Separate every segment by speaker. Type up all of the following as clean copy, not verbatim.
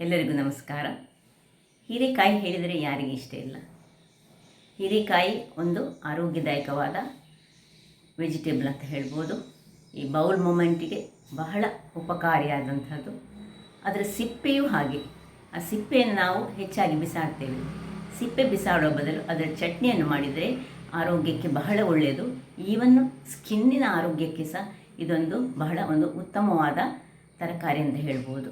Speaker 1: ಎಲ್ಲರಿಗೂ ನಮಸ್ಕಾರ. ಹೀರೆಕಾಯಿ ಹೇಳಿದರೆ ಯಾರಿಗೆ ಇಷ್ಟ ಇಲ್ಲ? ಹೀರೆಕಾಯಿ ಒಂದು ಆರೋಗ್ಯದಾಯಕವಾದ ವೆಜಿಟೇಬಲ್ ಅಂತ ಹೇಳ್ಬೋದು. ಈ ಬೌಲ್ ಮೂಮೆಂಟಿಗೆ ಬಹಳ ಉಪಕಾರಿಯಾದಂಥದ್ದು. ಅದರ ಸಿಪ್ಪೆಯೂ ಹಾಗೆ. ಆ ಸಿಪ್ಪೆಯನ್ನು ನಾವು ಹೆಚ್ಚಾಗಿ ಬಿಸಾಡ್ತೇವೆ. ಸಿಪ್ಪೆ ಬಿಸಾಡೋ ಬದಲು ಅದರ ಚಟ್ನಿಯನ್ನು ಮಾಡಿದರೆ ಆರೋಗ್ಯಕ್ಕೆ ಬಹಳ ಒಳ್ಳೆಯದು. ಈವನ್ನು ಸ್ಕಿನ್ನಿನ ಆರೋಗ್ಯಕ್ಕೆ ಸಹ ಇದೊಂದು ಬಹಳ ಒಂದು ಉತ್ತಮವಾದ ತರಕಾರಿ ಅಂತ ಹೇಳ್ಬೋದು.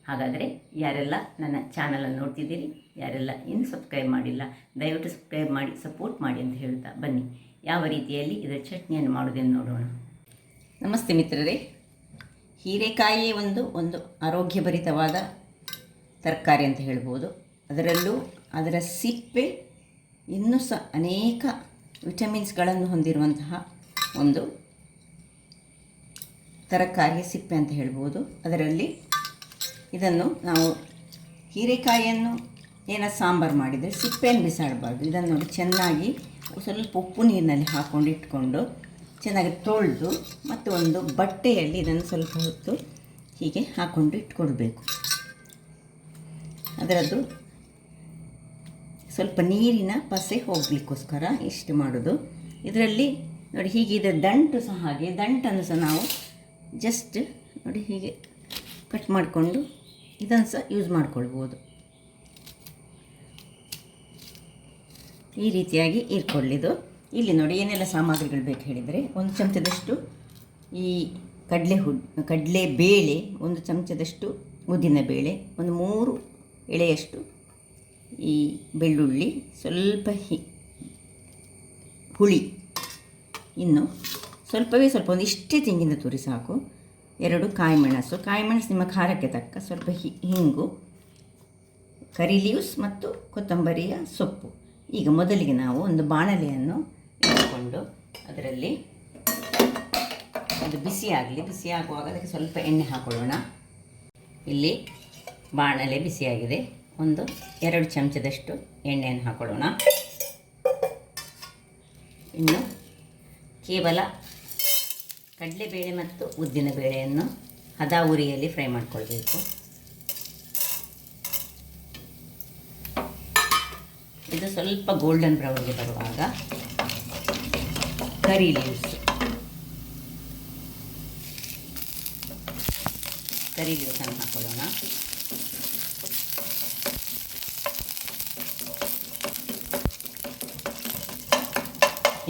Speaker 1: ಹಾಗಾದರೆ ಯಾರೆಲ್ಲ ನನ್ನ ಚಾನಲನ್ನು ನೋಡ್ತಿದ್ದೀರಿ, ಯಾರೆಲ್ಲ ಇನ್ನೂ ಸಬ್ಸ್ಕ್ರೈಬ್ ಮಾಡಿಲ್ಲ, ದಯವಿಟ್ಟು ಸಬ್ಸ್ಕ್ರೈಬ್ ಮಾಡಿ ಸಪೋರ್ಟ್ ಮಾಡಿ ಅಂತ ಹೇಳ್ತಾ ಬನ್ನಿ ಯಾವ ರೀತಿಯಲ್ಲಿ ಇದರ ಚಟ್ನಿಯನ್ನು ಮಾಡೋದನ್ನು ನೋಡೋಣ. ನಮಸ್ತೆ ಮಿತ್ರರೇ. ಹೀರೆಕಾಯಿ ಒಂದು ಆರೋಗ್ಯಭರಿತವಾದ ತರಕಾರಿ ಅಂತ ಹೇಳ್ಬೋದು. ಅದರಲ್ಲೂ ಅದರ ಸಿಪ್ಪೆ ಇನ್ನೂ ಸಹ ಅನೇಕ ವಿಟಮಿನ್ಸ್ಗಳನ್ನು ಹೊಂದಿರುವಂತಹ ಒಂದು ತರಕಾರಿಯ ಸಿಪ್ಪೆ ಅಂತ ಹೇಳ್ಬೋದು. ಅದರಲ್ಲಿ ಇದನ್ನು ನಾವು ಹೀರೆಕಾಯಿಯನ್ನು ಸಾಂಬಾರು ಮಾಡಿದರೆ ಸಿಪ್ಪೆಯನ್ನು ಬಿಸಾಡಬಾರ್ದು. ಇದನ್ನು ನೋಡಿ ಚೆನ್ನಾಗಿ ಸ್ವಲ್ಪ ಉಪ್ಪು ನೀರಿನಲ್ಲಿ ಹಾಕ್ಕೊಂಡು ಇಟ್ಕೊಂಡು ಚೆನ್ನಾಗಿ ತೊಳೆದು ಮತ್ತು ಒಂದು ಬಟ್ಟೆಯಲ್ಲಿ ಇದನ್ನು ಸ್ವಲ್ಪ ಹೊತ್ತು ಹೀಗೆ ಹಾಕ್ಕೊಂಡು ಇಟ್ಕೊಳ್ಬೇಕು. ಅದರದ್ದು ಸ್ವಲ್ಪ ನೀರಿನ ಪಸೆ ಹೋಗಲಿಕ್ಕೋಸ್ಕರ ಇಷ್ಟು ಮಾಡೋದು. ಇದರಲ್ಲಿ ನೋಡಿ ಹೀಗೆ ಇದರ ದಂಟು ಸಹ ಹಾಗೆ, ದಂಟನ್ನು ಸಹ ನಾವು ಜಸ್ಟ್ ನೋಡಿ ಹೀಗೆ ಕಟ್ ಮಾಡಿಕೊಂಡು ಇದನ್ನು ಸಹ ಯೂಸ್ ಮಾಡ್ಕೊಳ್ಬೋದು. ಈ ರೀತಿಯಾಗಿ ಇಟ್ಕೊಳ್ಳಿದ್ದು. ಇಲ್ಲಿ ನೋಡಿ ಏನೆಲ್ಲ ಸಾಮಗ್ರಿಗಳು ಬೇಕು ಹೇಳಿದರೆ, 1 ಚಮಚದಷ್ಟು ಈ ಕಡಲೆ ಬೇಳೆ, 1 ಚಮಚದಷ್ಟು ಉದ್ದಿನ ಬೇಳೆ, ಒಂದು 3 ಎಳೆಯಷ್ಟು ಈ ಬೆಳ್ಳುಳ್ಳಿ, ಸ್ವಲ್ಪ ಹುಳಿ, ಇನ್ನು ಸ್ವಲ್ಪ ಒಂದು ಇಷ್ಟೇ ತೆಂಗಿನ ತುರಿ ಸಾಕು, 2 ಕಾಯಿಮೆಣಸು ನಿಮ್ಮ ಖಾರಕ್ಕೆ ತಕ್ಕ, ಸ್ವಲ್ಪ ಹಿಂಗು, ಕರಿ ಲೀವ್ಸ್ ಮತ್ತು ಕೊತ್ತಂಬರಿಯ ಸೊಪ್ಪು. ಈಗ ಮೊದಲಿಗೆ ನಾವು ಒಂದು ಬಾಣಲೆಯನ್ನು ಇಟ್ಕೊಂಡು ಅದರಲ್ಲಿ ಅದು ಬಿಸಿಯಾಗುವಾಗ ಅದಕ್ಕೆ ಸ್ವಲ್ಪ ಎಣ್ಣೆ ಹಾಕೊಳ್ಳೋಣ. ಇಲ್ಲಿ ಬಾಣಲೆ ಬಿಸಿಯಾಗಿದೆ. 2 ಚಮಚದಷ್ಟು ಎಣ್ಣೆಯನ್ನು ಹಾಕೊಳ್ಳೋಣ. ಇನ್ನು ಕೇವಲ ಕಡಲೆಬೇಳೆ ಮತ್ತು ಉದ್ದಿನ ಬೇಳೆಯನ್ನು ಹದ ಉರಿಯಲ್ಲಿ ಫ್ರೈ ಮಾಡಿಕೊಳ್ಬೇಕು. ಇದು ಸ್ವಲ್ಪ ಗೋಲ್ಡನ್ ಬ್ರೌನ್ಗೆ ಬರುವಾಗ ಕರಿ ಲೀವ್ಸನ್ನು ಹಾಕೊಳ್ಳೋಣ.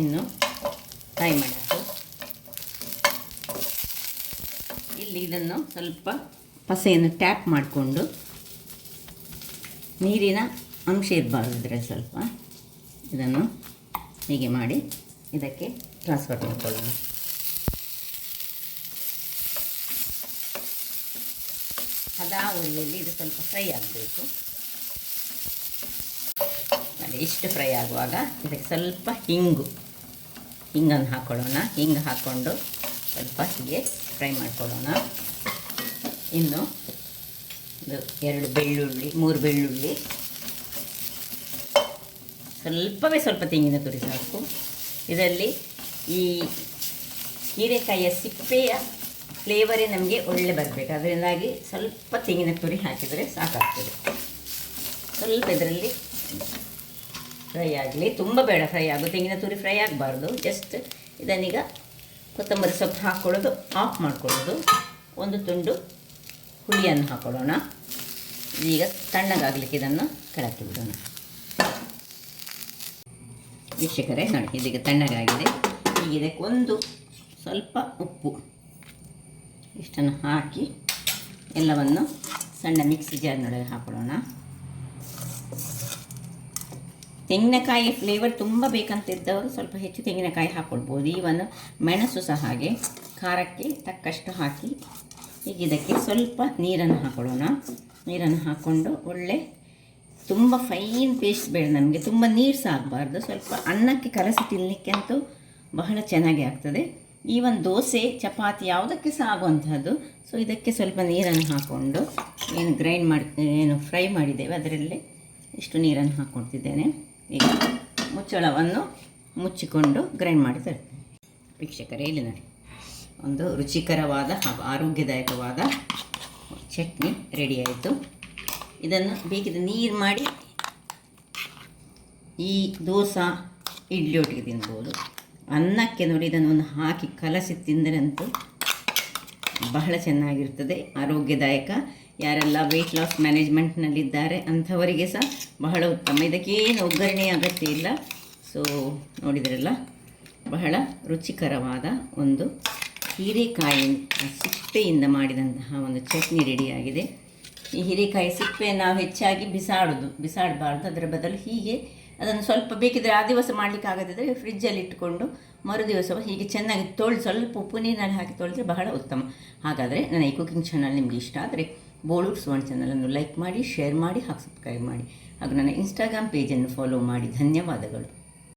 Speaker 1: ಇನ್ನು ಕಾಯಿಮೆಣಸು. ಇಲ್ಲಿ ಇದನ್ನು ಸ್ವಲ್ಪ ಪಸೆಯನ್ನು ಟ್ಯಾಪ್ ಮಾಡಿಕೊಂಡು, ನೀರಿನ ಅಂಶ ಇರಬಾರ್ದು ಇದರಲ್ಲಿ, ಸ್ವಲ್ಪ ಇದನ್ನು ಹೀಗೆ ಮಾಡಿ ಇದಕ್ಕೆ ಟ್ರಾನ್ಸ್ಫರ್ ಮಾಡಿಕೊಳ್ಳೋಣ. ಹದ ಉರಿಯಲ್ಲಿ ಇದು ಸ್ವಲ್ಪ ಫ್ರೈ ಆಗಬೇಕು. ಇಷ್ಟು ಫ್ರೈ ಆಗುವಾಗ ಇದಕ್ಕೆ ಸ್ವಲ್ಪ ಹಿಂಗನ್ನು ಹಾಕ್ಕೊಳ್ಳೋಣ. ಹಿಂಗೆ ಹಾಕ್ಕೊಂಡು ಸ್ವಲ್ಪ ಹೀಗೆ ಫ್ರೈ ಮಾಡ್ಕೊಳ್ಳೋಣ. ಇನ್ನು 2 ಬೆಳ್ಳುಳ್ಳಿ, 3 ಬೆಳ್ಳುಳ್ಳಿ, ಸ್ವಲ್ಪ ತೆಂಗಿನ ತುರಿ ಸಾಕು. ಇದರಲ್ಲಿ ಈ ಹೀರೆಕಾಯಿಯ ಸಿಪ್ಪೆಯ ಫ್ಲೇವರೇ ನಮಗೆ ಒಳ್ಳೆ ಬರಬೇಕು. ಅದರಿಂದಾಗಿ ಸ್ವಲ್ಪ ತೆಂಗಿನ ತುರಿ ಹಾಕಿದರೆ ಸಾಕಾಗ್ತದೆ. ಸ್ವಲ್ಪ ಇದರಲ್ಲಿ ಫ್ರೈ ಆಗಲಿ, ತುಂಬ ಬೇಡ ಫ್ರೈ ಆಗು, ತೆಂಗಿನ ತುರಿ ಫ್ರೈ ಆಗಬಾರ್ದು. ಜಸ್ಟ್ ಇದನ್ನೀಗ ಕೊತ್ತಂಬರಿ ಸೊಪ್ಪು ಹಾಕ್ಕೊಳ್ಳೋದು, ಆಫ್ ಮಾಡ್ಕೊಳ್ಳೋದು. 1 ತುಂಡು ಹುಳಿಯನ್ನು ಹಾಕೊಳ್ಳೋಣ. ಈಗ ತಣ್ಣಗಾಗಲಿಕ್ಕೆ ಇದನ್ನು ಕೆಳಕ್ಕೆ ಬಿಡೋಣ. ವೀಕ್ಷಕರೇ ನೋಡಿ, ಇದೀಗ ತಣ್ಣಗಾಗಿದೆ. ಈಗ ಇದಕ್ಕೆ ಸ್ವಲ್ಪ ಉಪ್ಪು ಇಷ್ಟನ್ನು ಹಾಕಿ ಎಲ್ಲವನ್ನು ಸಣ್ಣ ಮಿಕ್ಸಿ ಜಾರ್ನೊಳಗೆ ಹಾಕೊಳ್ಳೋಣ. ತೆಂಗಿನಕಾಯಿ ಫ್ಲೇವರ್ ತುಂಬ ಬೇಕಂತಿದ್ದವರು ಸ್ವಲ್ಪ ಹೆಚ್ಚು ತೆಂಗಿನಕಾಯಿ ಹಾಕ್ಕೊಳ್ಬೋದು. ಈವನ್ ಮೆಣಸು ಸಹ ಹಾಗೆ ಖಾರಕ್ಕೆ ತಕ್ಕಷ್ಟು ಹಾಕಿ ಈಗ ಇದಕ್ಕೆ ಸ್ವಲ್ಪ ನೀರನ್ನು ಹಾಕೊಳ್ಳೋಣ. ನೀರನ್ನು ಹಾಕ್ಕೊಂಡು ತುಂಬ ಫೈನ್ ಪೇಸ್ಟ್ ಬೇಡ ನಮಗೆ, ತುಂಬ ನೀರು ಸಹ ಆಗಬಾರ್ದು. ಸ್ವಲ್ಪ ಅನ್ನಕ್ಕೆ ಕಲಸಿ ತಿನ್ನಲಿಕ್ಕೆ ಅಂತೂ ಬಹಳ ಚೆನ್ನಾಗಿ ಆಗ್ತದೆ. ಈವನ್ ದೋಸೆ, ಚಪಾತಿ ಯಾವುದಕ್ಕೆ ಸಹ ಆಗುವಂಥದ್ದು. ಸೊ ಇದಕ್ಕೆ ಸ್ವಲ್ಪ ನೀರನ್ನು ಹಾಕ್ಕೊಂಡು ಏನು ಫ್ರೈ ಮಾಡಿದ್ದೇವೆ ಅದರಲ್ಲಿ ಇಷ್ಟು ನೀರನ್ನು ಹಾಕ್ಕೊಳ್ತಿದ್ದೇನೆ. ಈಗ ಮುಚ್ಚಳವನ್ನು ಮುಚ್ಚಿಕೊಂಡು ಗ್ರೈಂಡ್ ಮಾಡಿ ತರ್ತೇನೆ. ವೀಕ್ಷಕರೇ ಇಲ್ಲಿ ನೋಡಿ, ಒಂದು ರುಚಿಕರವಾದ ಹಾಗೂ ಆರೋಗ್ಯದಾಯಕವಾದ ಚಟ್ನಿ ರೆಡಿ ಆಯಿತು. ಇದನ್ನು ಬೇಕಿದ್ರೆ ನೀರು ಮಾಡಿ ಈ ದೋಸೆ ಇಡ್ಲಿ ಒಟ್ಟಿಗೆ ತಿನ್ಬೋದು. ಅನ್ನಕ್ಕೆ ನೋಡಿ ಇದನ್ನು ಹಾಕಿ ಕಲಸಿ ತಿಂದರಂತೂ ಬಹಳ ಚೆನ್ನಾಗಿರ್ತದೆ, ಆರೋಗ್ಯದಾಯಕ. ಯಾರೆಲ್ಲ ವೆಯ್ಟ್ ಲಾಸ್ ಮ್ಯಾನೇಜ್ಮೆಂಟ್ನಲ್ಲಿದ್ದಾರೆ ಅಂಥವರಿಗೆ ಸಹ ಬಹಳ ಉತ್ತಮ. ಇದಕ್ಕೇನು ಒಗ್ಗರಣೆ ಅಗತ್ಯ ಇಲ್ಲ. ಸೊ ನೋಡಿದ್ರಲ್ಲ, ಬಹಳ ರುಚಿಕರವಾದ ಒಂದು ಹೀರೆಕಾಯಿ ಸಿಪ್ಪೆಯಿಂದ ಮಾಡಿದಂತಹ ಒಂದು ಚಟ್ನಿ ರೆಡಿಯಾಗಿದೆ. ಈ ಹೀರೆಕಾಯಿ ಸಿಪ್ಪೆ ನಾವು ಹೆಚ್ಚಾಗಿ ಬಿಸಾಡಬಾರ್ದು. ಅದರ ಬದಲು ಹೀಗೆ ಅದನ್ನು ಸ್ವಲ್ಪ ಬೇಕಿದ್ದರೆ ಆ ದಿವಸ ಮಾಡಲಿಕ್ಕೆ ಆಗದಿದ್ದರೆ ಫ್ರಿಜ್ಜಲ್ಲಿ ಇಟ್ಟುಕೊಂಡು ಮರು ದಿವಸ ಹೀಗೆ ಚೆನ್ನಾಗಿ ಸ್ವಲ್ಪ ಉಪ್ಪು ನೀರಿನಲ್ಲಿ ಹಾಕಿ ತೊಳೆದ್ರೆ ಬಹಳ ಉತ್ತಮ. ಹಾಗಾದರೆ ನನ್ನ ಈ ಕುಕಿಂಗ್ ಚಾನಲ್ ನಿಮಗೆ ಇಷ್ಟ ಆದರೆ ಬೋಳೂರು ಸುವರ್ಣ ಚಾನಲನ್ನು ಲೈಕ್ ಮಾಡಿ, ಶೇರ್ ಮಾಡಿ ಹಾಗೂ ಸಬ್ಸ್ಕ್ರೈಬ್ ಮಾಡಿ ಹಾಗೂ ನನ್ನ ಇನ್ಸ್ಟಾಗ್ರಾಮ್ ಪೇಜನ್ನು ಫಾಲೋ ಮಾಡಿ. ಧನ್ಯವಾದಗಳು.